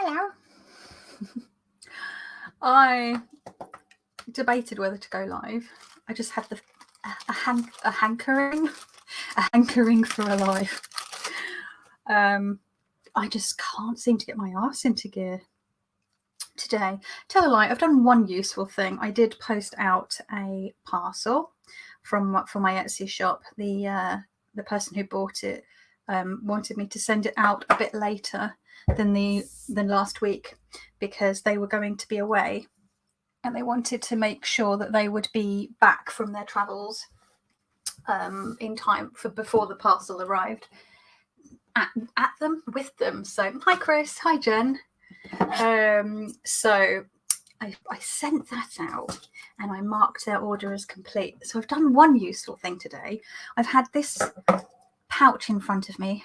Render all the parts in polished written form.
Hello. I debated whether to go live. I just had a hankering for a live. I just can't seem to get my arse into gear today. Tell a lie, I've done one useful thing. I did post out a parcel for my Etsy shop. The person who bought it wanted me to send it out a bit later than last week because they were going to be away and they wanted to make sure that they would be back from their travels in time for before the parcel arrived with them. So hi Chris, hi Jen. So I sent that out and I marked their order as complete. So I've done one useful thing today. I've had this pouch in front of me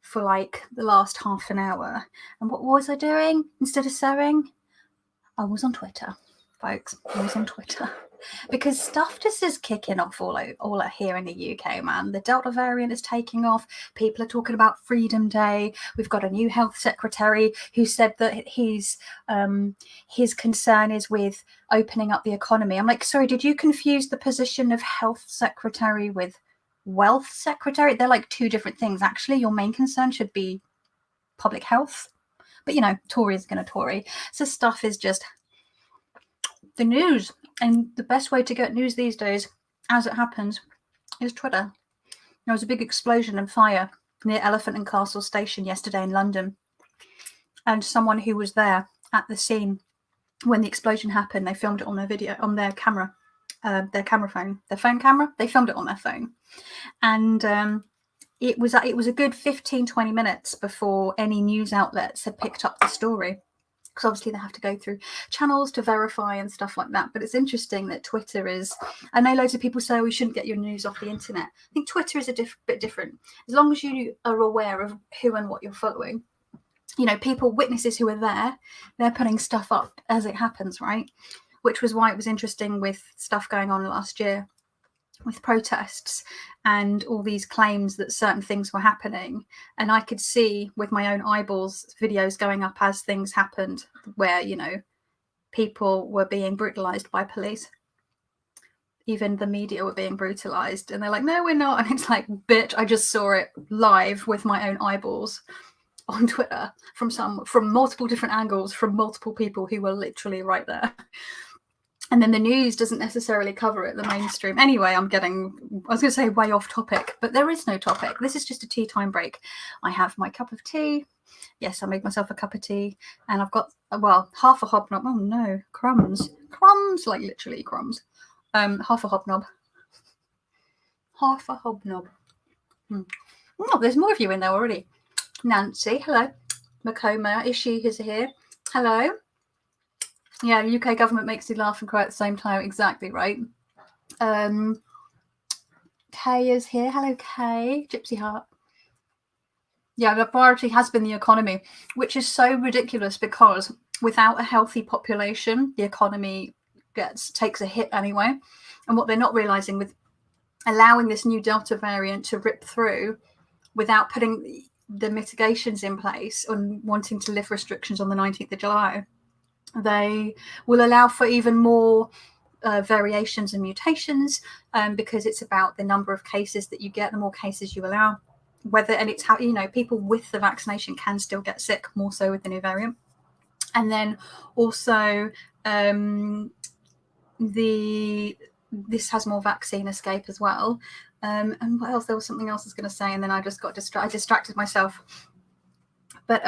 for like the last half an hour. And what was I doing instead of sewing? I was on Twitter, folks. I was on Twitter. Because stuff just is kicking off all here in the UK, man. The Delta variant is taking off. People are talking about Freedom Day. We've got a new health secretary who said that his concern is with opening up the economy. I'm like, sorry, did you confuse the position of health secretary with wealth secretary? They're like two different things. Actually, your main concern should be public health. But, you know, Tory is going to Tory. So stuff is just the news. And the best way to get news these days, as it happens, is Twitter. There was a big explosion and fire near Elephant and Castle Station yesterday in London. And someone who was there at the scene when the explosion happened, they filmed it on their video, on their camera, their phone camera. They filmed it on their phone. And it was a good 15-20 minutes before any news outlets had picked up the story. Because obviously they have to go through channels to verify and stuff like that. But it's interesting that Twitter is, I know loads of people say we shouldn't get your news off the internet. I think Twitter is a bit different. As long as you are aware of who and what you're following. You know, witnesses who are there, they're putting stuff up as it happens, right? Which was why it was interesting with stuff going on last year with protests and all these claims that certain things were happening. And I could see with my own eyeballs videos going up as things happened where, you know, people were being brutalized by police. Even the media were being brutalized. And they're like, no, we're not. And it's like, bitch, I just saw it live with my own eyeballs on Twitter from multiple different angles, from multiple people who were literally right there. And then the news doesn't necessarily cover it, the mainstream. Anyway, I was going to say way off topic, but there is no topic. This is just a tea time break. I have my cup of tea. Yes, I made myself a cup of tea. And I've got, half a hobnob. Oh, no, crumbs. Crumbs, like literally crumbs. Half a hobnob. Half a hobnob. Oh, there's more of you in there already. Nancy, hello. Makoma, Ishi is here. Hello. Yeah, the UK government makes you laugh and cry at the same time. Exactly, right? Kay is here. Hello, Kay. Gypsy Heart. Yeah, the priority has been the economy, which is so ridiculous because without a healthy population, the economy takes a hit anyway. And what they're not realising with allowing this new Delta variant to rip through without putting the mitigations in place and wanting to lift restrictions on the 19th of July, they will allow for even more variations and mutations because it's about the number of cases that you get, the more cases you allow. And it's how, you know, people with the vaccination can still get sick, more so with the new variant. And then also this has more vaccine escape as well. And what else? There was something else I was going to say, and then I just got distracted myself. But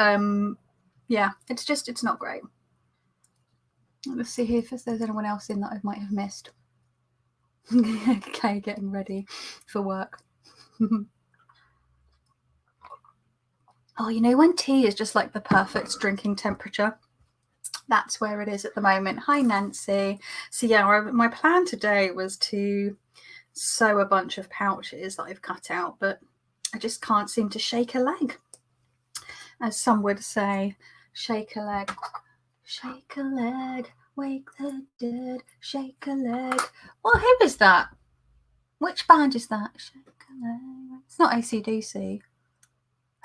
yeah, it's not great. Let's see here if there's anyone else in that I might have missed. Okay, getting ready for work. Oh, you know, when tea is just like the perfect drinking temperature, that's where it is at the moment. Hi, Nancy. So yeah, my plan today was to sew a bunch of pouches that I've cut out, but I just can't seem to shake a leg. As some would say, shake a leg. Shake a leg, wake the dead, shake a leg. Well, who is that? Which band is that? Shake a leg. It's not AC/DC.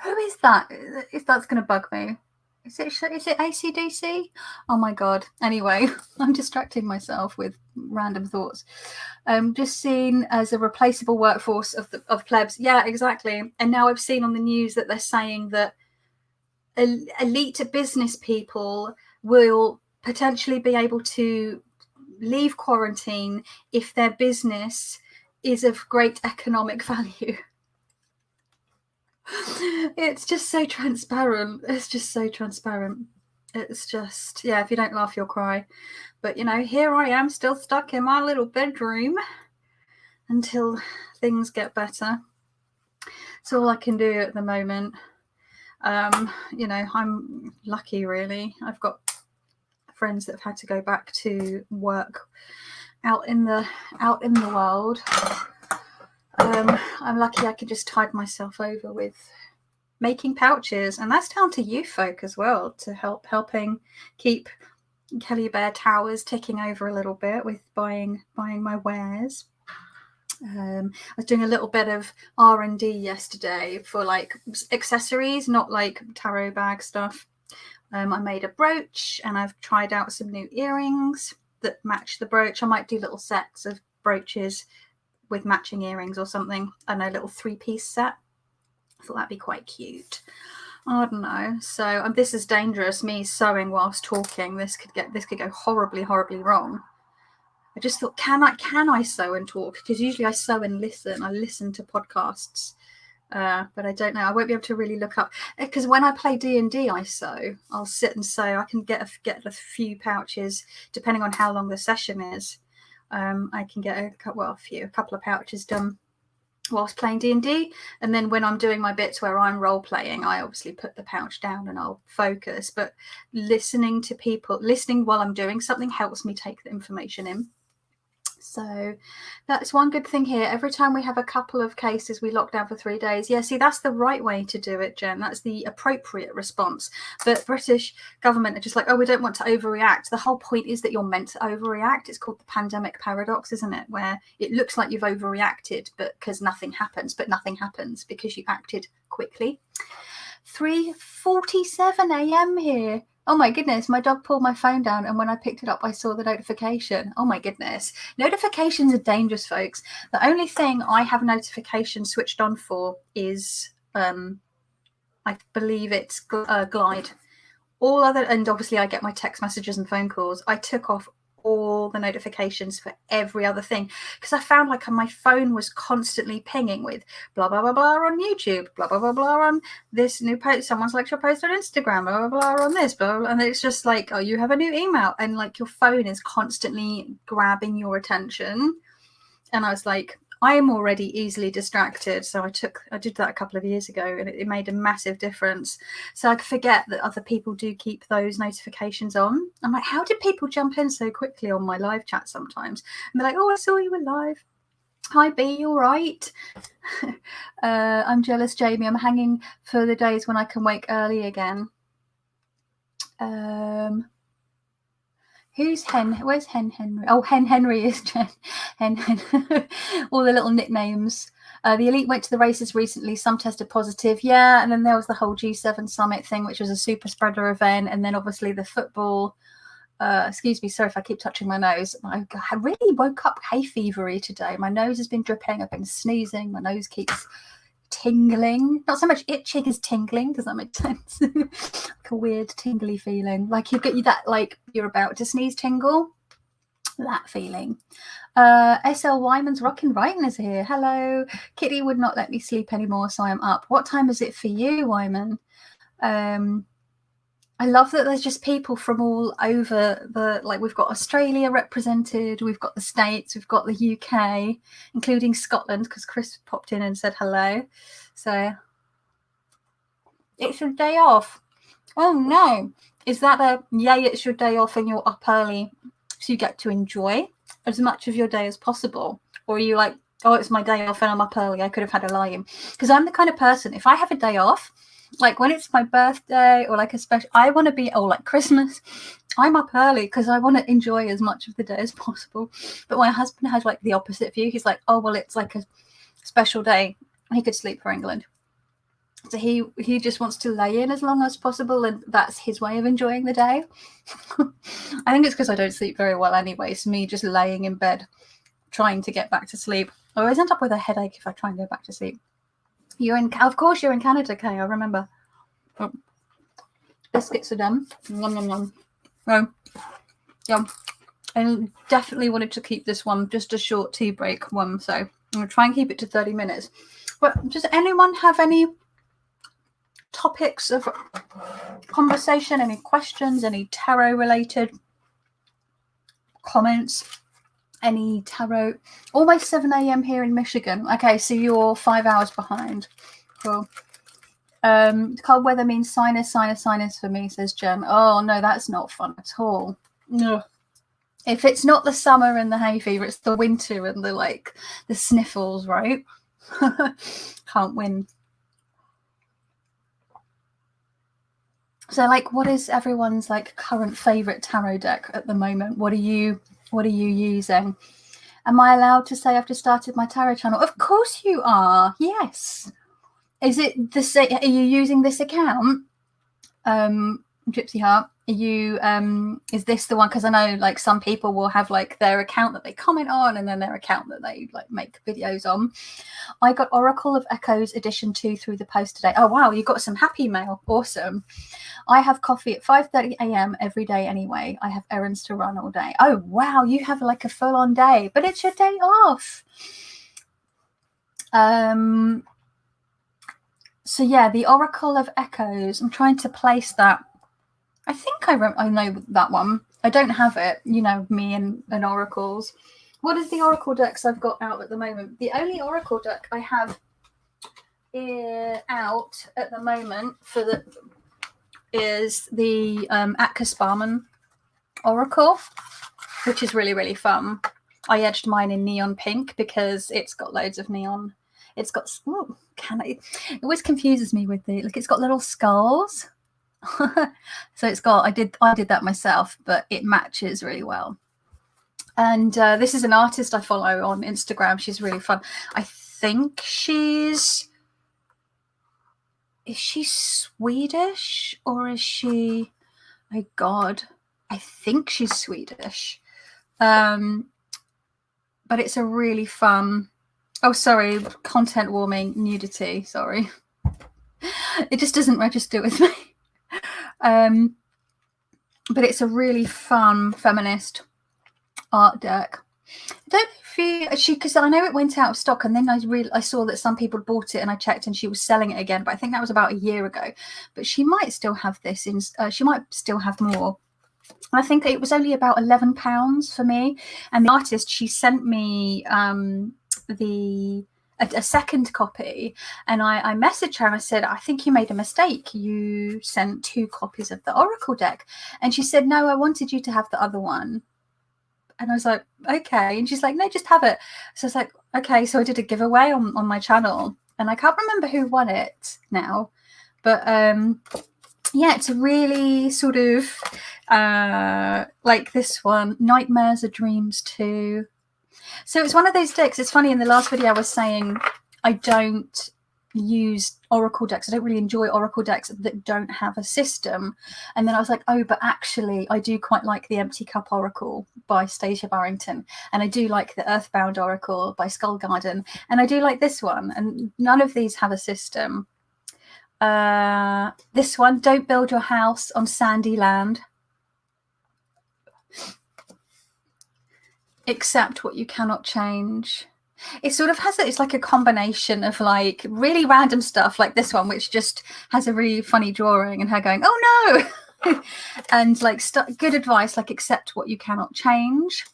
Who is that? If that's going to bug me. Is it AC/DC? Oh my God. Anyway, I'm distracting myself with random thoughts. Just seen as a replaceable workforce of plebs. Yeah, exactly. And now I've seen on the news that they're saying that elite business people will potentially be able to leave quarantine if their business is of great economic value. It's just so transparent. It's just so transparent. It's just, yeah, if you don't laugh, you'll cry. But, you know, here I am still stuck in my little bedroom until things get better. It's all I can do at the moment. You know, I'm lucky, really. I've got friends that have had to go back to work out in the world. I'm lucky I could just tide myself over with making pouches, and that's down to you folk as well, to helping keep Kelly Bear Towers ticking over a little bit with buying my wares. I was doing a little bit of R&D yesterday for like accessories, not like tarot bag stuff. I made a brooch, and I've tried out some new earrings that match the brooch. I might do little sets of brooches with matching earrings or something. I know, a little 3-piece set. I thought that'd be quite cute. I don't know. So this is dangerous, me sewing whilst talking. This could go horribly wrong. I just thought, can I sew and talk? Because usually I sew and listen. I listen to podcasts, but I don't know. I won't be able to really look up, because when I play D&D, I sew. I'll sit and sew. I can get a few pouches depending on how long the session is. I can get a couple of pouches done whilst playing D&D, and then when I'm doing my bits where I'm role playing, I obviously put the pouch down and I'll focus. But listening while I'm doing something helps me take the information in. So that's one good thing here. Every time we have a couple of cases, we lock down for 3 days. Yeah, see, that's the right way to do it, Jen. That's the appropriate response. But British government are just like, oh, we don't want to overreact. The whole point is that you're meant to overreact. It's called the pandemic paradox, isn't it? Where it looks like you've overreacted, but because nothing happens, but nothing happens because you acted quickly. 3:47 a.m. here. Oh my goodness, my dog pulled my phone down, and when I picked it up, I saw the notification. Oh my goodness. Notifications are dangerous, folks. The only thing I have notifications switched on for is, I believe it's Glide. All other, and obviously I get my text messages and phone calls. I took off all the notifications for every other thing, because I found like my phone was constantly pinging with blah blah blah blah on YouTube, blah blah blah blah on this new post, someone's like your post on Instagram, blah blah blah on this, blah, blah, and it's just like, oh, you have a new email, and like your phone is constantly grabbing your attention. And I was like, I am already easily distracted, so I did that a couple of years ago, and it made a massive difference. So I forget that other people do keep those notifications on. I'm like, how did people jump in so quickly on my live chat sometimes? And they're like, oh, I saw you were live. Hi B, you all right? I'm jealous, Jamie. I'm hanging for the days when I can wake early again. Who's Hen? Where's Hen Henry? Oh, Hen Henry is Jen. Hen. All the little nicknames. The elite went to the races recently. Some tested positive. Yeah, and then there was the whole G7 summit thing, which was a super spreader event. And then obviously the football. Excuse me, sorry if I keep touching my nose. I really woke up hay fevery today. My nose has been dripping. I've been sneezing. My nose keeps tingling, not so much itching as tingling. Does that make sense? Like a weird tingly feeling, like you get that, like you're about to sneeze tingle, that feeling. SL Wyman's Rockin' Writing is here. Hello. Kitty would not let me sleep anymore, so I'm up. What time is it for you, Wyman? I love that there's just people from all over like we've got Australia represented, we've got the States, we've got the UK, including Scotland, because Chris popped in and said hello. So it's your day off. Oh no. Is that a yay, it's your day off and you're up early so you get to enjoy as much of your day as possible? Or are you like, oh, it's my day off and I'm up early, I could have had a lie-in? Because I'm the kind of person, if I have a day off, like when it's my birthday or like a special, I want to be, like Christmas, I'm up early because I want to enjoy as much of the day as possible. But my husband has like the opposite view. He's like, oh, well, it's like a special day. He could sleep for England. So he just wants to lay in as long as possible, and that's his way of enjoying the day. I think it's because I don't sleep very well anyway, so me just laying in bed trying to get back to sleep. I always end up with a headache if I try and go back to sleep. Of course you're in Canada, Kay, I remember. Oh. Biscuits are done. Yum, yum, yum. Oh, yum. I definitely wanted to keep this one just a short tea break one, so I'm going to try and keep it to 30 minutes. But does anyone have any topics of conversation, any questions, any tarot related comments, any tarot? Almost 7 a.m. here in Michigan. Okay, so you're 5 hours behind. Cool. Cold weather means sinus for me, says Jem. Oh no, that's not fun at all. Ugh. If it's not the summer and the hay fever, it's the winter and the sniffles, right? Can't win. So what is everyone's current favorite tarot deck at the moment? What are you using? Am I allowed to say I've just started my tarot channel? Of course you are. Yes. Is it the same? Are you using this account? Gypsy Heart, are you is this the one? Because I know some people will have their account that they comment on and then their account that they make videos on. I got Oracle of Echoes edition 2 through the post today. Oh wow, you got some happy mail. Awesome. I have coffee at 5:30 a.m. every day anyway. I have errands to run all day. Oh wow, you have a full-on day, but it's your day off. So yeah, the Oracle of Echoes. I'm trying to place that. I think I know that one. I don't have it. You know me and oracles. What is the oracle decks I've got out at the moment? The only oracle deck I have out at the moment is the Atka Sparman Oracle, which is really, really fun. I edged mine in neon pink because it's got loads of neon. It's got it always confuses me with it's got little skulls. So it's got I did that myself, but it matches really well. And this is an artist I follow on Instagram. She's really fun. I think is she Swedish or is she, oh god, I think she's Swedish. But it's a really fun, oh sorry, content warming, nudity, sorry. It just doesn't register with me. But it's a really fun feminist art deck. I don't know if because I know it went out of stock, and then I saw that some people bought it, and I checked, and she was selling it again. But I think that was about a year ago. But she might still have this. She might still have more. I think it was only about £11 for me. And the artist, she sent me a second copy, and I messaged her and I said, I think you made a mistake. You sent 2 copies of the Oracle deck. And she said, no, I wanted you to have the other one. And I was like, okay. And she's like, no, just have it. So I was like, okay. So I did a giveaway on my channel, and I can't remember who won it now, but yeah, it's a really sort of like this one, Nightmares are Dreams too. So it's one of those decks. It's funny, in the last video I was saying I don't use oracle decks. I don't really enjoy oracle decks that don't have a system. And then I was like, oh, but actually I do quite like the Empty Cup Oracle by Stacia Barrington, and I do like the Earthbound Oracle by Skull Garden, and I do like this one, and none of these have a system. This one, Don't Build Your House on Sandy Land. Accept what you cannot change. It sort of has it's like a combination of really random stuff, like this one, which just has a really funny drawing and her going, oh no, and good advice, like accept what you cannot change.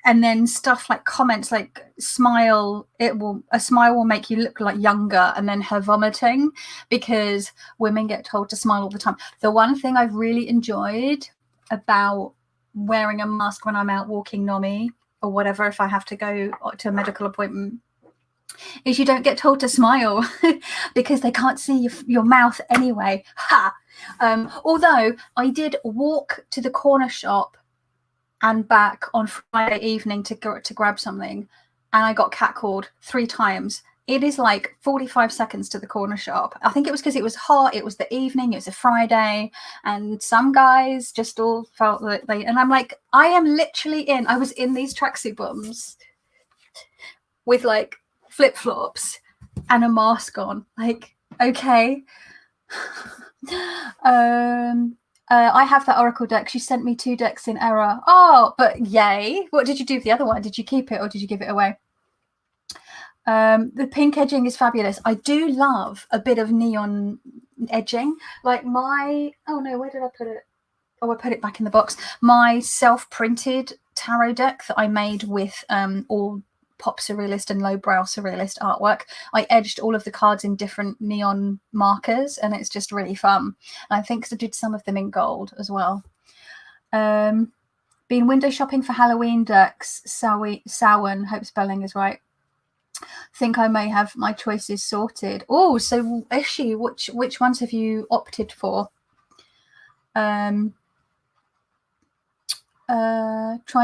And then stuff like comments like smile, a smile will make you look like younger, and then her vomiting because women get told to smile all the time. The one thing I've really enjoyed about wearing a mask when I'm out walking Nomi or whatever, if I have to go to a medical appointment, is you don't get told to smile because they can't see your mouth anyway. Ha! Although I did walk to the corner shop and back on Friday evening to grab something, and I got catcalled 3 times it is like 45 seconds to the corner shop. I think it was because it was hot, it was the evening, it was a Friday, and some guys just all felt that they, and I'm like, I am literally I was in these tracksuit bottoms with like flip-flops and a mask on. Like, okay. I have that Oracle deck. She sent me 2 decks in error. Oh, but yay. What did you do with the other one? Did you keep it or did you give it away? The pink edging is fabulous. I do love a bit of neon edging. Like my, oh no, where did I put it? Oh, I put it back in the box. My self-printed tarot deck that I made with all pop surrealist and lowbrow surrealist artwork. I edged all of the cards in different neon markers, and it's just really fun. And I think I did some of them in gold as well. Been window shopping for Halloween decks. Samhain, hope spelling is right. Think I may have my choices sorted. Oh, so Ishi, which ones have you opted for? Trying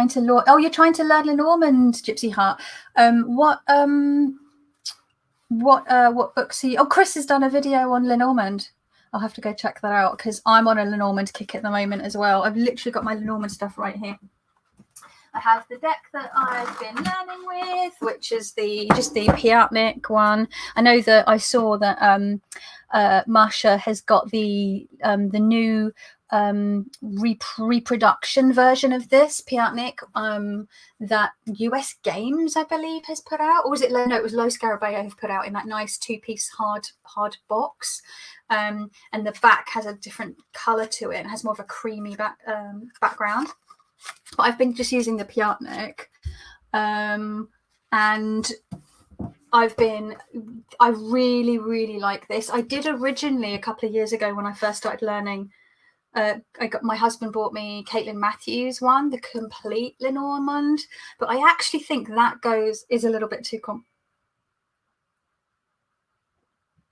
to learn. Oh, you're trying to learn Lenormand, Gypsy Heart. What books are you? Oh, Chris has done a video on Lenormand. I'll have to go check that out because I'm on a Lenormand kick at the moment as well. I've literally got my Lenormand stuff right here. I have the deck that I've been learning with, which is just the Piatnik one. I know that I saw that Masha has got the new reproduction version of this Piatnik that US Games, I believe, has put out. Or was it? No, it was Los Scarabeo have put out in that nice 2-piece hard box. And the back has a different colour to it. It has more of a creamy background. But I've been just using the Piatnik, and I really, really like this. I did originally a couple of years ago when I first started learning. My husband bought me Caitlin Matthews one, the complete Lenormand, but I actually think that is a little bit too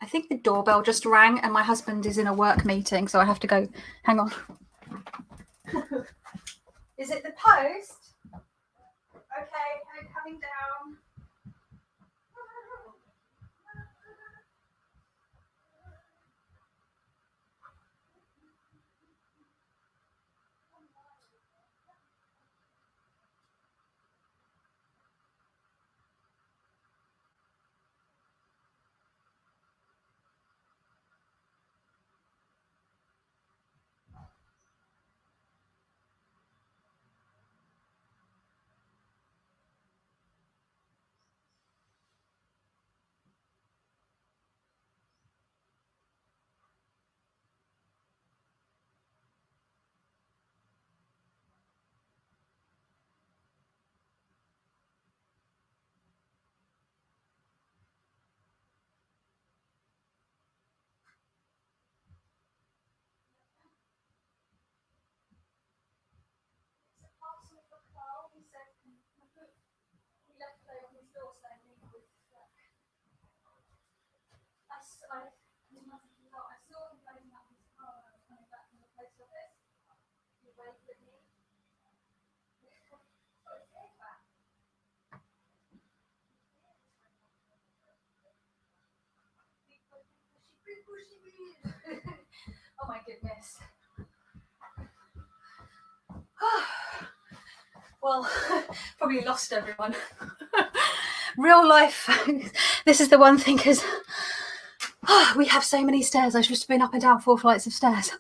I think the doorbell just rang and my husband is in a work meeting, so I have to go. Hang on. Is it the post? Okay, I'm coming down. Oh my goodness. Well, probably lost everyone. Real life. This is the one thing, because we have so many stairs. I've just been up and down 4 flights of stairs.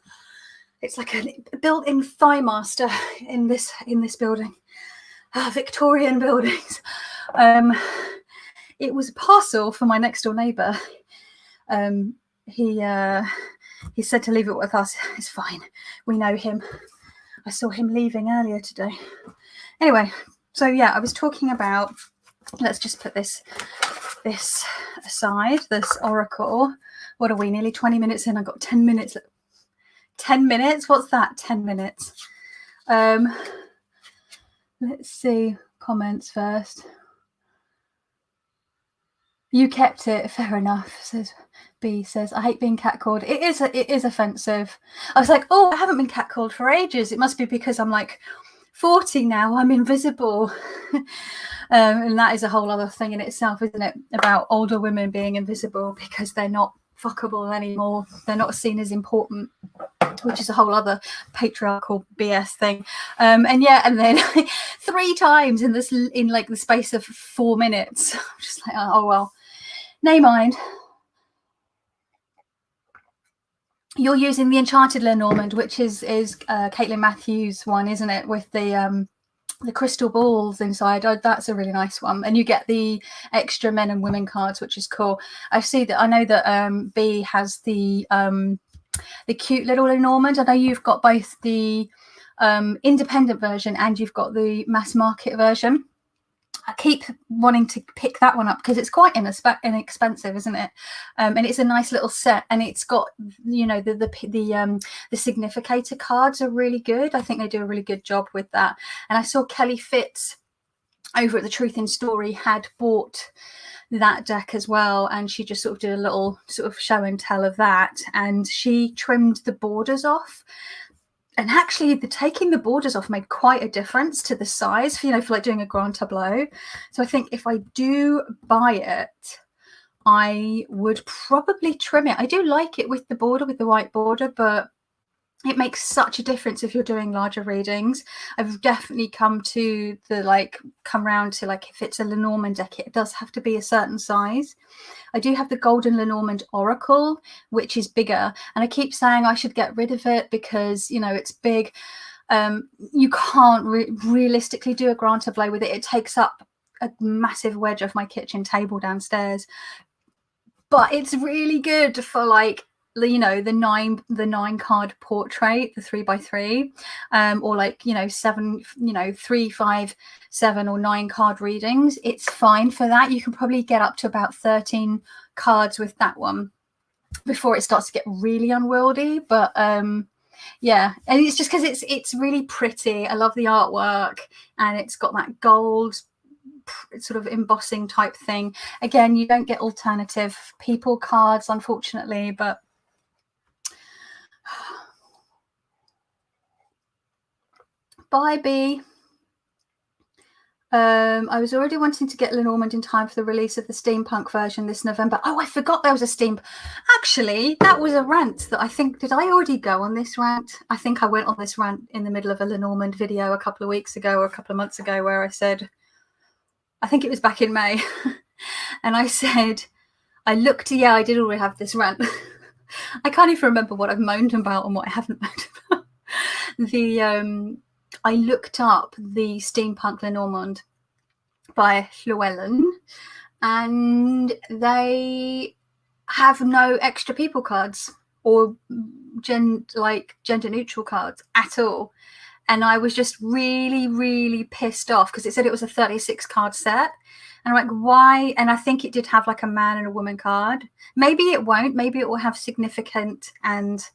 It's like a built-in thigh master in this building. Victorian buildings. It was a parcel for my next door neighbour. He said to leave it with us. It's fine. We know him. I saw him leaving earlier today. Anyway, so yeah, I was talking about, let's just put this aside, this oracle. What are we, nearly 20 minutes in? I've got 10 minutes. 10 minutes? What's that? 10 minutes. Let's see, comments first. You kept it, fair enough, says B. Says, I hate being catcalled. It is offensive. I was like, oh, I haven't been catcalled for ages. It must be because I'm like 40 now, I'm invisible. And that is a whole other thing in itself, isn't it? About older women being invisible because they're not fuckable anymore. They're not seen as important, which is a whole other patriarchal BS thing. And then 3 times in like the space of 4 minutes. I'm just like, oh well, nay mind. You're using the Enchanted Lenormand, which is Caitlin Matthews' one, isn't it? With the crystal balls inside. Oh, that's a really nice one. And you get the extra men and women cards, which is cool. I know that B has the cute little Lenormand. I know you've got both the independent version and you've got the mass market version. I keep wanting to pick that one up because it's quite inexpensive, isn't it? And it's a nice little set, and it's got, you know, the significator cards are really good. I think they do a really good job with that. And I saw Kelly Fitz over at the Truth in Story had bought that deck as well, and she just sort of did a little sort of show and tell of that, and she trimmed the borders off. And actually, taking the borders off made quite a difference to the size, for like doing a grand tableau. So I think if I do buy it, I would probably trim it. I do like it with the border, with the white border, but it makes such a difference if you're doing larger readings. I've definitely come round to if it's a Lenormand deck, it does have to be a certain size. I do have the Golden Lenormand Oracle, which is bigger, and I keep saying I should get rid of it because, you know, it's big. You can't realistically do a grand tableau with it. It takes up a massive wedge of my kitchen table downstairs. But it's really good for the 9 card portrait, the 3x3, or 7, 3, 5, 7 or 9 card readings. It's fine for that. You can probably get up to about 13 cards with that one before it starts to get really unwieldy. But yeah, and it's just because it's really pretty. I love the artwork, and it's got that gold sort of embossing type thing. Again, you don't get alternative people cards, unfortunately, but bye, B. I was already wanting to get Lenormand in time for the release of the steampunk version this November. Oh, I forgot there was a steam. Actually, that was a rant that I think, did I already go on this rant? I think I went on this rant in the middle of a Lenormand video a couple of weeks ago or a couple of months ago, where I said, I think it was back in May, and I said, I did already have this rant. I can't even remember what I've moaned about and what I haven't moaned about. I looked up the Steampunk Lenormand by Llewellyn, and they have no extra people cards or gender neutral cards at all. And I was just really, really pissed off because it said it was a 36 card set. And I'm like, why? And I think it did have like a man and a woman card. Maybe it won't. Maybe it will have significant and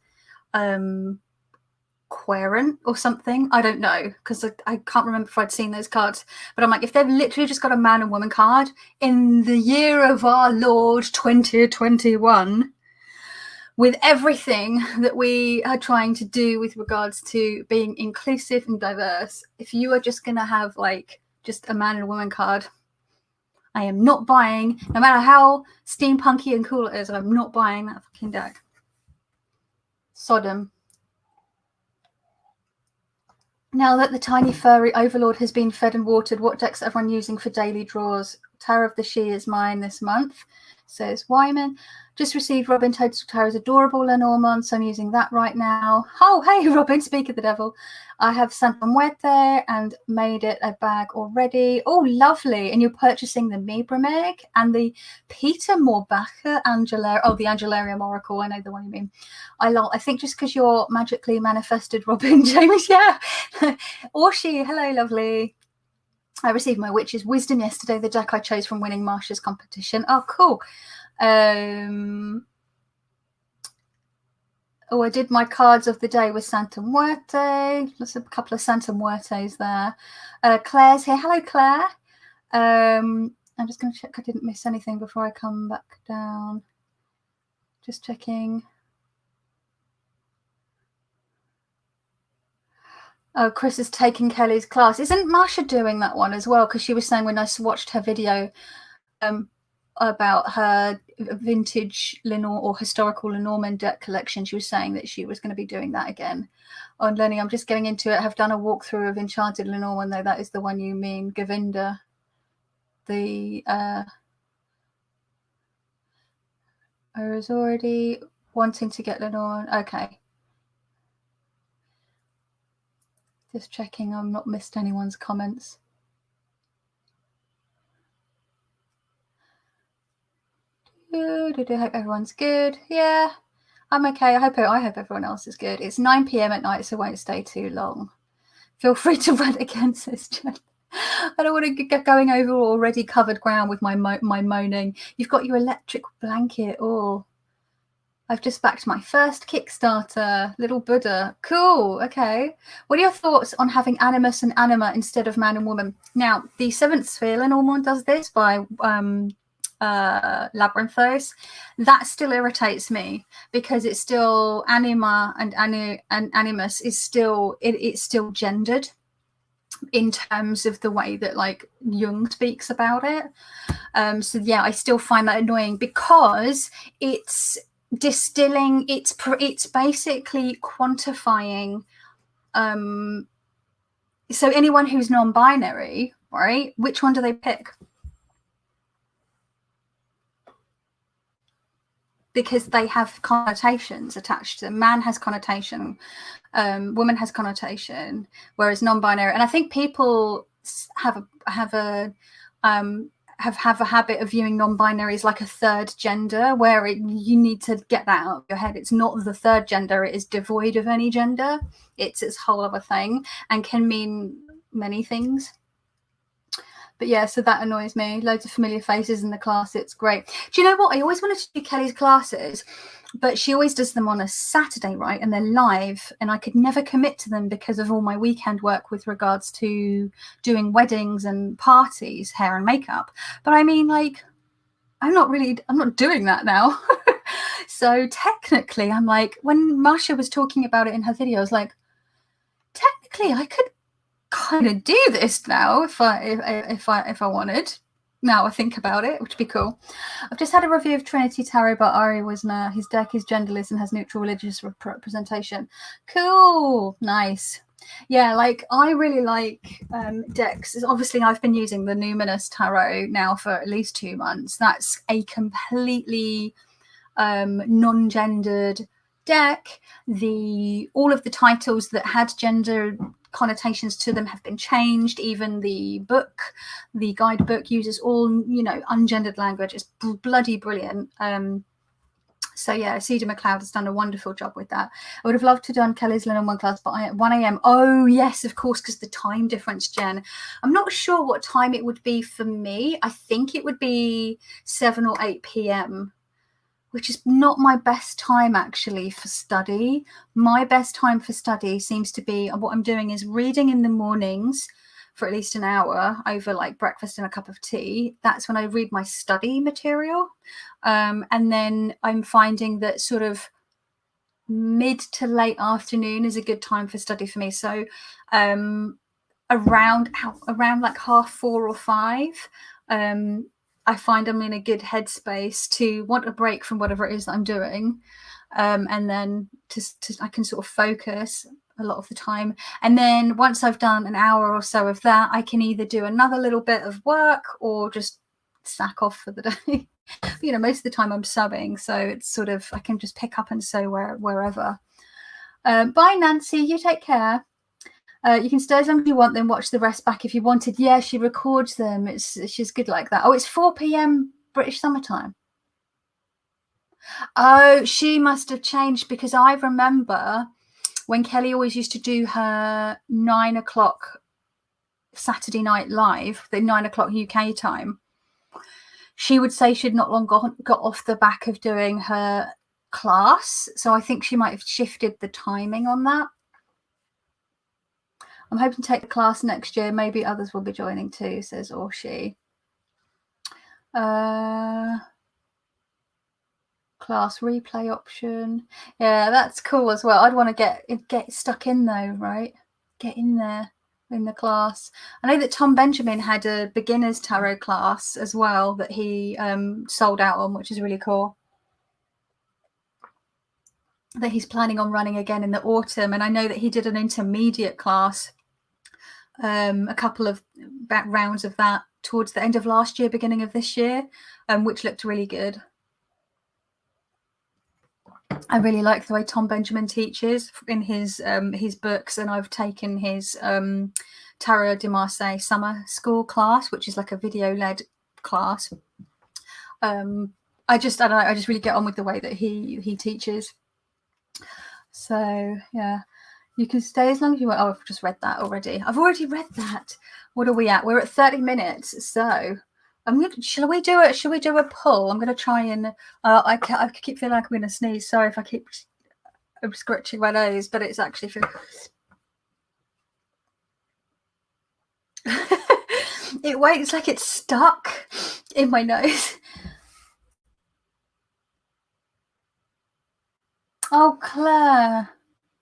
querent or something. I don't know, because I can't remember if I'd seen those cards. But I'm like, if they've literally just got a man and woman card in the year of our Lord 2021, with everything that we are trying to do with regards to being inclusive and diverse, if you are just going to have just a man and a woman card, I am not buying, no matter how steampunky and cool it is, I'm not buying that fucking deck. Sodom. Now that the tiny furry overlord has been fed and watered, what decks is everyone using for daily draws? Tower of the She is mine this month, says Wyman. Just received Robin Toadstool Tower's adorable Lenormand, so I'm using that right now. Oh, hey, Robin, speak of the devil. I have Santa Muerte and made it a bag already. Oh, lovely. And you're purchasing the Mibrameg and the Peter Morbacher the Angelarium Oracle. I know the one you mean. I think just because you're magically manifested, Robin. James, yeah. Orshi, hello, lovely. I received my Witch's Wisdom yesterday, the deck I chose from winning Marsha's competition. Oh, cool. I did my cards of the day with Santa Muerte. There's a couple of Santa Muertes there. Claire's here. Hello, Claire. I'm just going to check I didn't miss anything before I come back down. Just checking. Oh, Chris is taking Kelly's class. Isn't Marsha doing that one as well? Because she was saying when I watched her video about her vintage Lenormand or historical Lenormand deck collection, she was saying that she was going to be doing that again. On learning, I'm just getting into it. I have done a walkthrough of Enchanted Lenormand, though. That is the one you mean, Govinda. The I was already wanting to get Lenormand. Okay. Just checking I've not missed anyone's comments. I hope everyone's good. Yeah, I'm okay. I hope everyone else is good. It's 9 p.m. at night, so won't stay too long. Feel free to run again, says Jen. I don't want to get going over already covered ground with my moaning. You've got your electric blanket. Oh, I've just backed my first Kickstarter, Little Buddha. Cool. Okay. What are your thoughts on having animus and anima instead of man and woman? Now, the Seventh Sphere Lenormand does this by Labyrinthos. That still irritates me because it's still anima and animus is still it's still gendered in terms of the way that like Jung speaks about it. So yeah, I still find that annoying because it's distilling, it's basically quantifying. So anyone who's non-binary, right? Which one do they pick? Because they have connotations attached to them. Man has connotation, woman has connotation, whereas non-binary. And I think people have a habit of viewing non-binary as like a third gender, where you need to get that out of your head. It's not the third gender; it is devoid of any gender. It's its whole other thing and can mean many things. But yeah, so that annoys me. Loads of familiar faces in the class. It's great. Do you know what? I always wanted to do Kelly's classes, but she always does them on a Saturday, right? And they're live, and I could never commit to them because of all my weekend work with regards to doing weddings and parties, hair and makeup. But I mean, like, I'm not doing that now. So technically, I'm like, when Marsha was talking about it in her video, I was like, technically, I could kind of do this now if I wanted. Now I think about it, which would be cool. I've just had a review of Trinity Tarot by Ari Wisner. His deck is genderless and has neutral religious representation. Cool, nice. Yeah, like I really like decks. Obviously, I've been using the Numinous Tarot now for at least 2 months. That's a completely non-gendered deck. All of the titles that had gender connotations to them have been changed. Even the guidebook uses all ungendered language. It's bloody brilliant. So yeah, Cedar McLeod has done a wonderful job with that. I would have loved to have done Kelly's Lenormand class, but at 1 a.m. Oh yes, of course, because the time difference, Jen. I'm not sure what time it would be for me. I think it would be 7 or 8 p.m. which is not my best time actually for study. My best time for study seems to be, what I'm doing is reading in the mornings for at least an hour over like breakfast and a cup of tea. That's when I read my study material. And then I'm finding that sort of mid to late afternoon is a good time for study for me. So around like 4:30 or 5, I find I'm in a good headspace to want a break from whatever it is that I'm doing. And then I can sort of focus a lot of the time. And then once I've done an hour or so of that, I can either do another little bit of work or just sack off for the day. Most of the time I'm subbing, so it's sort of, I can just pick up and sew wherever. Bye, Nancy. You take care. You can stay as long as you want, then watch the rest back if you wanted. Yeah, she records them. She's good like that. Oh, it's 4 p.m. British summertime. Oh, she must have changed, because I remember when Kelly always used to do her 9 o'clock Saturday night live, the 9 o'clock UK time, she would say she'd not long got off the back of doing her class. So I think she might have shifted the timing on that. I'm hoping to take the class next year. Maybe others will be joining too, says Orshi. Class replay option. Yeah, that's cool as well. I'd want to get stuck in though, right? get in there in the class. I know that Tom Benjamin had a beginner's tarot class as well that he sold out on, which is really cool. That he's planning on running again in the autumn. And I know that he did an intermediate class, a couple of rounds of that towards the end of last year, beginning of this year, which looked really good. I really like the way Tom Benjamin teaches in his books, and I've taken his Tarot de Marseille summer school class, which is like a video-led class. I just really get on with the way that he teaches. So yeah, you can stay as long as you want. Oh, I've just read that already. I've already read that. What are we at? We're at 30 minutes. So shall we do a pull? I'm gonna try and I keep feeling like I'm gonna sneeze. Sorry if I keep scratching my nose, but it's actually it waits like it's stuck in my nose. Oh, Claire,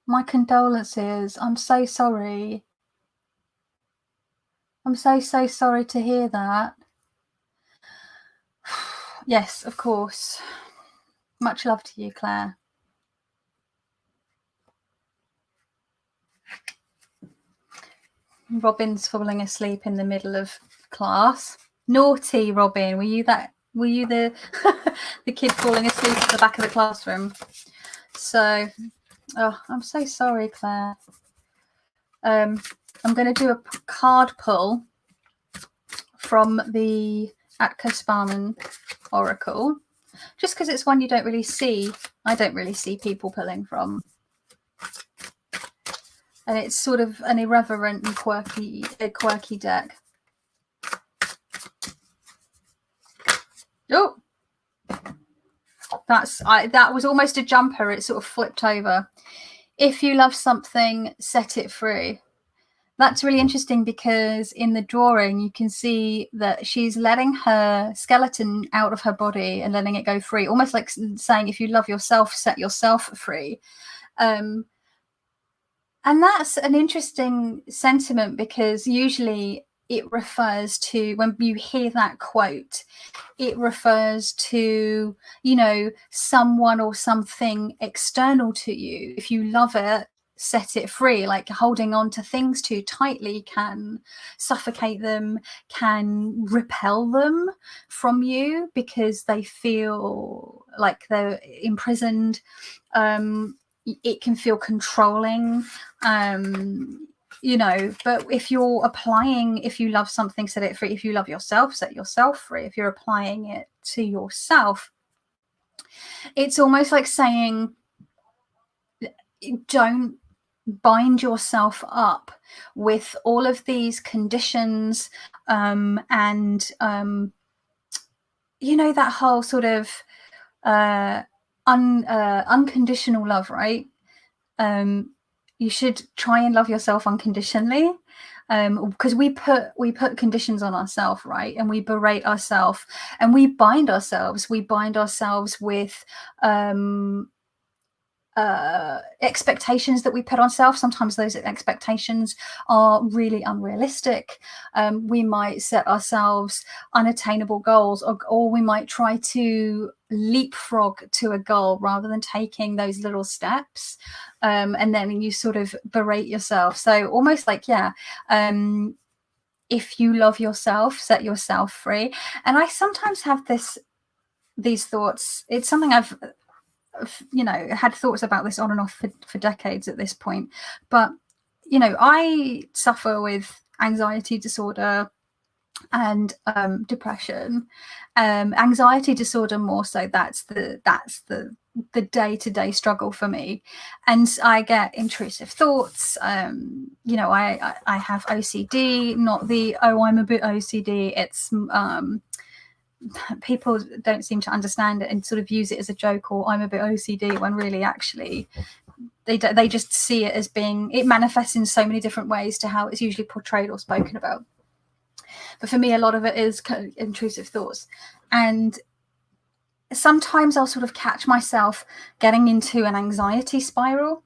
my condolences. I'm so sorry. I'm so sorry to hear that. Yes, of course. Much love to you, Claire. Robin's falling asleep in the middle of class. Naughty, Robin. Were you the the kid falling asleep at the back of the classroom? So, oh, I'm so sorry, Claire. I'm going to do a card pull from the Atka Sparman Oracle, just because it's one you don't really see. I don't really see people pulling from. And it's sort of an irreverent and quirky deck. Oh, that was almost a jumper. It sort of flipped over. If you love something, set it free. That's really interesting because in the drawing, you can see that she's letting her skeleton out of her body and letting it go free, almost like saying, if you love yourself, set yourself free. And that's an interesting sentiment because usually it refers to, when you hear that quote, it refers to, you know, someone or something external to you. If you love it, set it free. Like holding on to things too tightly can suffocate them, can repel them from you because they feel like they're imprisoned. It can feel controlling, you know, but if you're applying, if you love something, set it free. If you love yourself, set yourself free. If you're applying it to yourself, it's almost like saying, don't bind yourself up with all of these conditions, and you know, that whole sort of unconditional love, right? You should try and love yourself unconditionally, because we put conditions on ourselves, right? And we berate ourselves and we bind ourselves with expectations that we put on ourselves. Sometimes those expectations are really unrealistic. We might set ourselves unattainable goals, or we might try to leapfrog to a goal rather than taking those little steps, and then you sort of berate yourself. So almost like, yeah, if you love yourself, set yourself free. And I sometimes have these thoughts. It's something I've, you know, had thoughts about this on and off for decades at this point. But, you know, I suffer with anxiety disorder and depression. Anxiety disorder more so. That's the day-to-day struggle for me, and I get intrusive thoughts. You know, I have OCD, not the I'm a bit OCD. It's people don't seem to understand it and sort of use it as a joke, or I'm a bit OCD, when really actually they just see it as being, it manifests in so many different ways to how it's usually portrayed or spoken about. But for me, a lot of it is kind of intrusive thoughts, and sometimes I'll sort of catch myself getting into an anxiety spiral,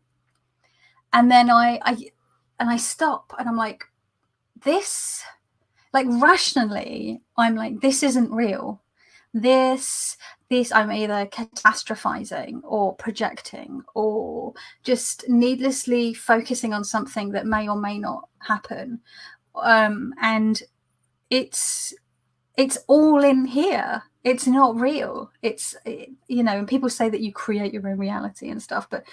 and then I and I stop and I'm like, this, like rationally, I'm like, this isn't real. This I'm either catastrophizing or projecting or just needlessly focusing on something that may or may not happen. And it's all in here. It's not real. It's, you know, and people say that you create your own reality and stuff, but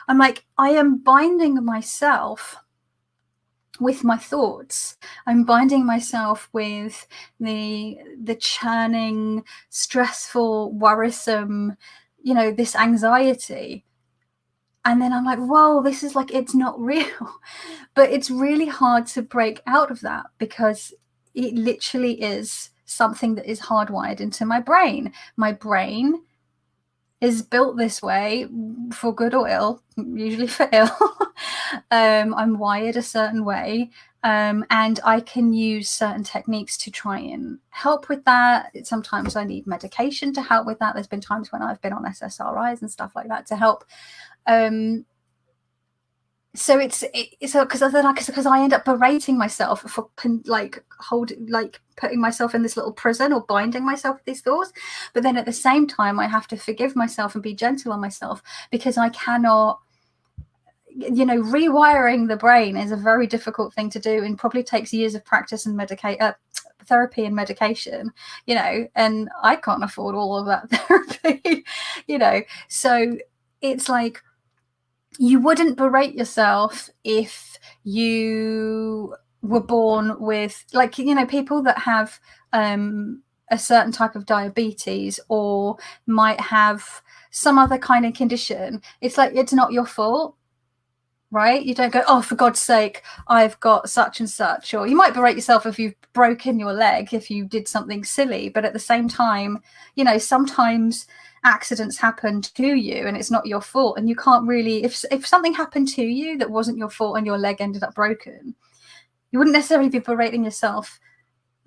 I'm like, I am binding myself with my thoughts. I'm binding myself with the churning, stressful, worrisome, you know, this anxiety. And then I'm like, whoa, this is like, it's not real. But it's really hard to break out of that because it literally is something that is hardwired into my brain. My brain is built this way for good or ill, usually for ill. I'm wired a certain way, and I can use certain techniques to try and help with that. Sometimes I need medication to help with that. There's been times when I've been on SSRIs and stuff like that to help. So it's because I end up berating myself for putting myself in this little prison or binding myself with these thoughts. But then at the same time, I have to forgive myself and be gentle on myself because I cannot, you know, rewiring the brain is a very difficult thing to do and probably takes years of practice and therapy and medication, you know, and I can't afford all of that therapy, you know. So it's like, you wouldn't berate yourself if you were born with, like, you know, people that have a certain type of diabetes or might have some other kind of condition. It's like, it's not your fault, right? You don't go, oh, for God's sake, I've got such and such. Or you might berate yourself if you've broken your leg, if you did something silly. But at the same time, you know, sometimes accidents happen to you and it's not your fault, and you can't really, if something happened to you that wasn't your fault and your leg ended up broken, you wouldn't necessarily be berating yourself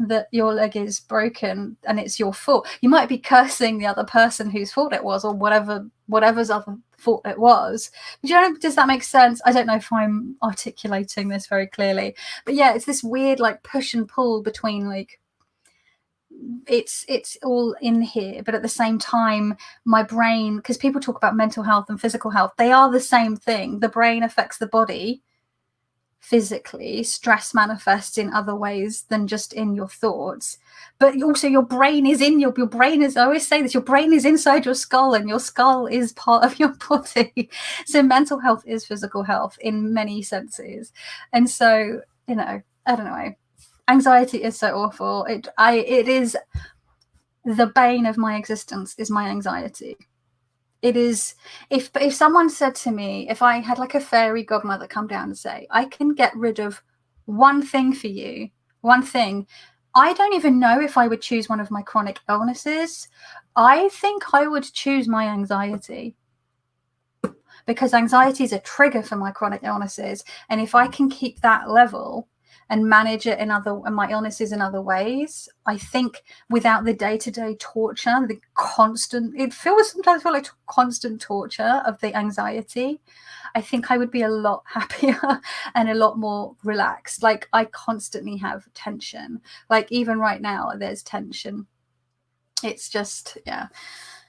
that your leg is broken and it's your fault. You might be cursing the other person whose fault it was, or whatever's other fault it was. But, you know, does that make sense? I don't know if I'm articulating this very clearly, but yeah, it's this weird like push and pull between like, it's all in here, but at the same time, my brain, because people talk about mental health and physical health, they are the same thing. The brain affects the body physically. Stress manifests in other ways than just in your thoughts, but also your brain is in your brain is, I always say this, your brain is inside your skull and your skull is part of your body. So mental health is physical health in many senses. And so, you know, I don't know, anxiety is so awful. It is the bane of my existence, is my anxiety. It is, if someone said to me, if I had like a fairy godmother come down and say, I can get rid of one thing for you, one thing, I don't even know if I would choose one of my chronic illnesses. I think I would choose my anxiety, because anxiety is a trigger for my chronic illnesses. And if I can keep that level and manage it and my illnesses in other ways, I think without the day-to-day torture, the constant, sometimes feel like constant torture of the anxiety, I think I would be a lot happier and a lot more relaxed. Like, I constantly have tension. Like, even right now, there's tension. It's just, yeah.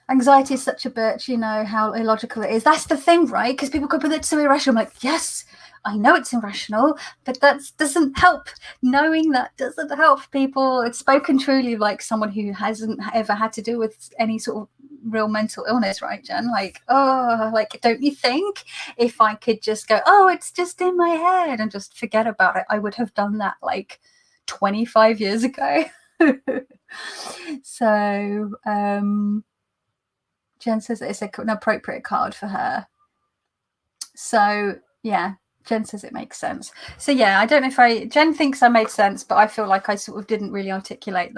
Anxiety is such a bitch, you know, how illogical it is. That's the thing, right? Because people go, but it's so irrational. I'm like, yes, I know it's irrational, but that doesn't help. Knowing that doesn't help people. It's spoken truly like someone who hasn't ever had to deal with any sort of real mental illness, right, Jen? Like, oh, like, don't you think if I could just go, oh, it's just in my head and just forget about it, I would have done that like 25 years ago. So, Jen says it's an appropriate card for her. So, yeah, Jen says it makes sense. So, yeah, I don't know if Jen thinks I made sense, but I feel like I sort of didn't really articulate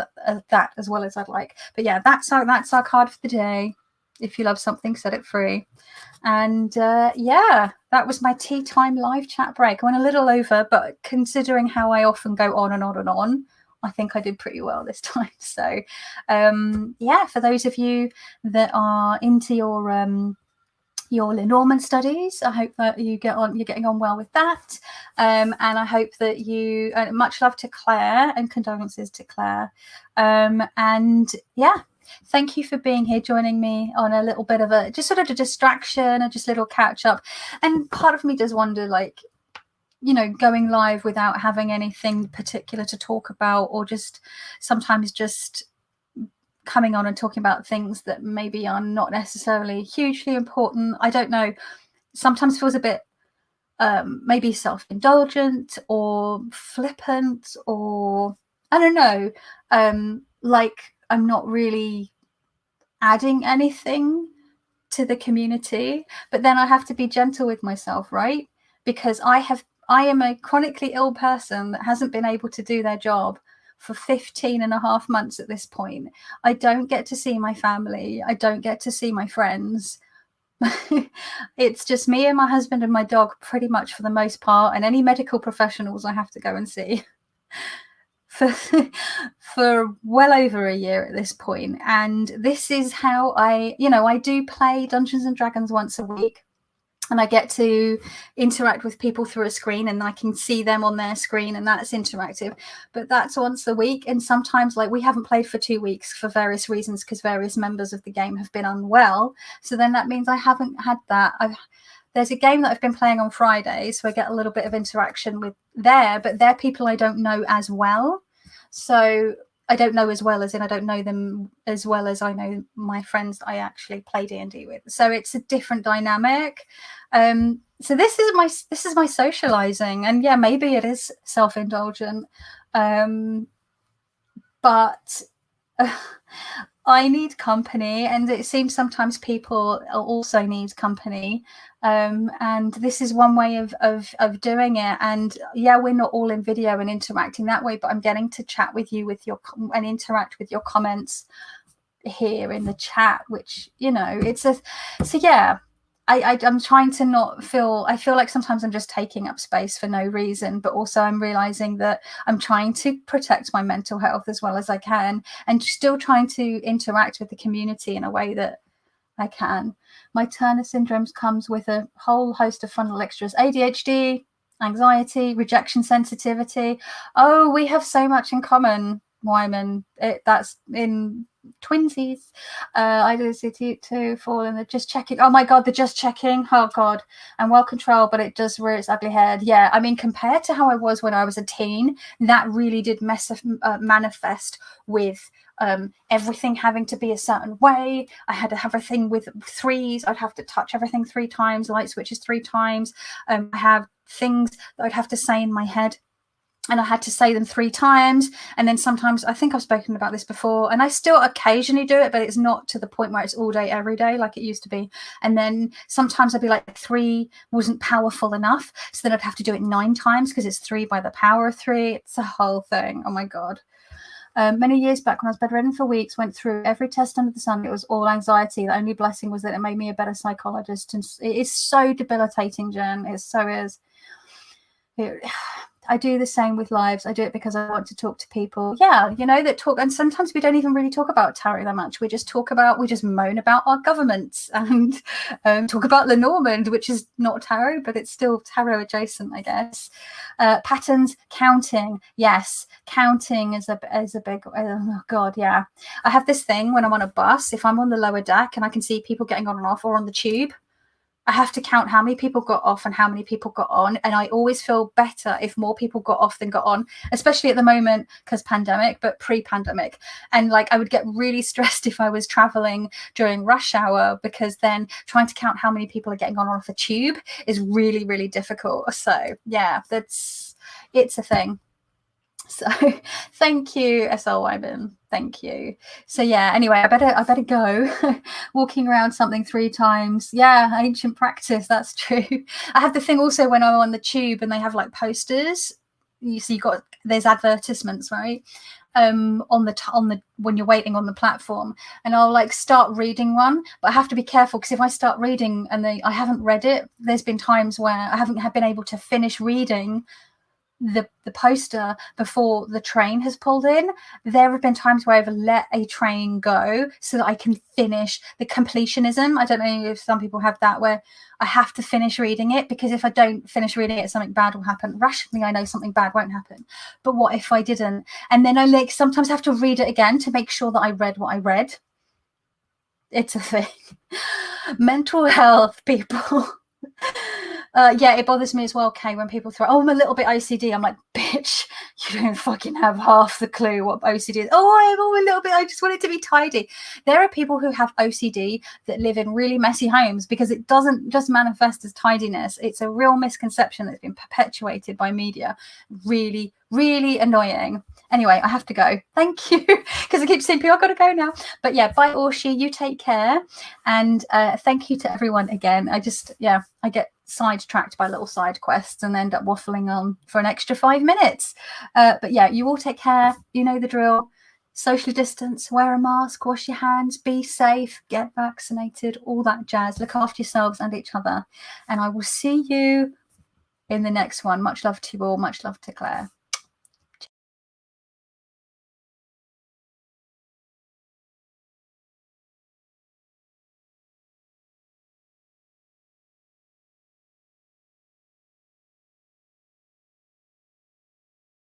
that as well as I'd like. But yeah, that's our card for the day. If you love something, set it free. And yeah, that was my tea time live chat break. I went a little over, but considering how I often go on and on and on, I think I did pretty well this time. So yeah, for those of you that are into your your Lenormand studies. I hope that you're getting on well with that. And I hope that you, much love to Claire and condolences to Claire. And yeah, thank you for being here, joining me on a little bit of a, just sort of a distraction and just a little catch up. And part of me does wonder, like, you know, going live without having anything particular to talk about, or just sometimes just coming on and talking about things that maybe are not necessarily hugely important. I don't know. Sometimes feels a bit maybe self-indulgent or flippant, or I don't know, like I'm not really adding anything to the community. But then I have to be gentle with myself, right? Because I am a chronically ill person that hasn't been able to do their job for 15 and a half months at this point. I don't get to see my family. I don't get to see my friends. It's just me and my husband and my dog pretty much for the most part, and any medical professionals I have to go and see for well over a year at this point. And this is how I do play Dungeons and Dragons once a week. And I get to interact with people through a screen, and I can see them on their screen, and that's interactive. But that's once a week. And sometimes, like, we haven't played for 2 weeks for various reasons, because various members of the game have been unwell. So then that means I haven't had that. There's a game that I've been playing on Friday, so I get a little bit of interaction with there, but they're people I don't know as well. So I don't know as well as in I don't know them as well as I know my friends that I actually play D&D with. So it's a different dynamic. So this is my socializing, and yeah, maybe it is self-indulgent, but I need company, and it seems sometimes people also need company. And this is one way of doing it. And yeah, we're not all in video and interacting that way, but I'm getting to chat with you and interact with your comments here in the chat, which, you know, so yeah, I'm trying to not feel, I feel like sometimes I'm just taking up space for no reason, but also I'm realizing that I'm trying to protect my mental health as well as I can, and still trying to interact with the community in a way that I can. My Turner syndrome comes with a whole host of frontal extras: ADHD, anxiety, rejection sensitivity. Oh, we have so much in common, Wyman. That's in twinsies. I do see to fall in the just checking. Oh my god, the just checking. Oh god, I'm well controlled, but it does rear its ugly head. Yeah, I mean, compared to how I was when I was a teen, that really did manifest with everything having to be a certain way. I had to have everything with threes. I'd have to touch everything 3 times, light switches 3 times. I have things that I'd have to say in my head, and I had to say them 3 times. And then sometimes, I think I've spoken about this before, and I still occasionally do it, but it's not to the point where it's all day, every day, like it used to be. And then sometimes I'd be like, 3 wasn't powerful enough. So then I'd have to do it 9 times because it's 3 by the power of 3. It's a whole thing. Oh my God. Many years back when I was bedridden for weeks, went through every test under the sun. It was all anxiety. The only blessing was that it made me a better psychologist. And it is so debilitating, Jen. It so is. I do the same with lives. I do it because I want to talk to people. Yeah, you know, that talk. And sometimes we don't even really talk about tarot that much. We just moan about our governments and talk about Lenormand, which is not tarot, but it's still tarot adjacent, I guess. Patterns, counting. Yes, counting is a big, oh God, yeah. I have this thing when I'm on a bus, if I'm on the lower deck and I can see people getting on and off, or on the tube, I have to count how many people got off and how many people got on. And I always feel better if more people got off than got on, especially at the moment because pandemic, but pre-pandemic. And like, I would get really stressed if I was traveling during rush hour, because then trying to count how many people are getting on off a tube is really, really difficult. So yeah, it's a thing. So thank you, SL Wyman. Thank you. So yeah, anyway, I better go. Walking around something 3 times. Yeah, ancient practice, that's true. I have the thing also when I'm on the tube and they have like posters. You see, there's advertisements, right? On the when you're waiting on the platform, and I'll like start reading one, but I have to be careful, because if I start reading and I haven't read it, there's been times where I haven't been able to finish reading the poster before the train has pulled in. There have been times where I've let a train go so that I can finish the completionism. I don't know if some people have that, where I have to finish reading it, because if I don't finish reading it, something bad will happen. Rationally, I know something bad won't happen, but what if I didn't? And then I like sometimes have to read it again to make sure that I read what I read. It's a thing. Mental health, people. Yeah, it bothers me as well, Kay, when people throw, oh, I'm a little bit OCD. I'm like, bitch, you don't fucking have half the clue what OCD is. Oh, I'm a little bit, I just want it to be tidy. There are people who have OCD that live in really messy homes because it doesn't just manifest as tidiness. It's a real misconception that's been perpetuated by media. Really, really annoying. Anyway, I have to go. Thank you. Because I keep saying, I've got to go now. But yeah, bye, Orshi. You take care. And thank you to everyone again. I get sidetracked by little side quests and end up waffling on for an extra 5 minutes. But yeah, you all take care. You know the drill. Socially distance, wear a mask, wash your hands, be safe, get vaccinated, all that jazz. Look after yourselves and each other. And I will see you in the next one. Much love to you all. Much love to Claire.